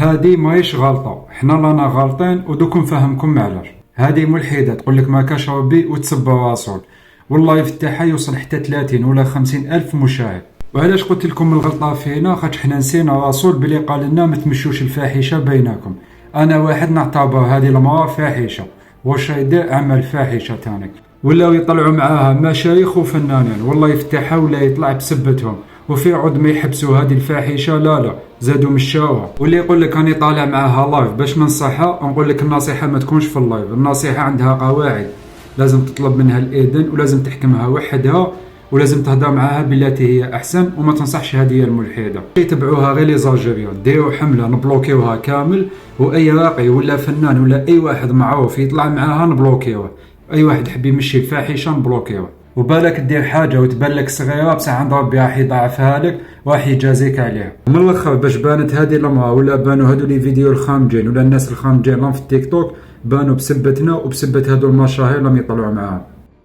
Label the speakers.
Speaker 1: هادي ماهيش غلطة، حنا رانا غالطين ودوك نفهمكم علاش. هادي ملحدة تقولك ما كاش ربي وتسبى راسول، واللايف تاعها يوصل حتى 30 ولا 50 ألف مشاهد. وعلاش قلت لكم الغلطة فينا؟ خاطش حنا نسينا رسول بلي قال لنا ما تمشوش الفاحشة بينكم. أنا واحد نعتبر هذه المرأة فاحشة، وشيداء عمل فاحشة تاني، ولاو يطلعوا معاها مشايخ وفنانين والله يفتحها ولا يطلع بسبتهم، وفي عود ما يحبسوا هذه الفاحشه لا زادوا مشاوها. واللي يقول لك راني طالع معاها لايف باش ننصحها، نقول لك النصيحه ما تكونش في اللايف، النصيحه عندها قواعد لازم تطلب منها الاذن ولازم تحكمها وحدها ولازم تهضر معاها بالتي هي احسن، وما تنصحش هذه الملحده. يتبعوها غير لي زاجيريون، ديروا حمله نبلوكيوها كامل، واي راقي ولا فنان ولا اي واحد معروف يطلع معاها نبلوكيوه، اي واحد يحب يمشي الفاحشه نبلوكيوه. وبالك دير حاجه وتبان لك صغيره بصح عند ربي راح يضاعفها لك وراح يجازيك عليها. ومن الاخر باش بانت هذه المراه ولا بانوا هذو لي فيديو الخامجين ولا الناس الخامجين في التيك توك، بانوا بسبتنا وبسبت هذو المشاهير لم يطلعوا معاها.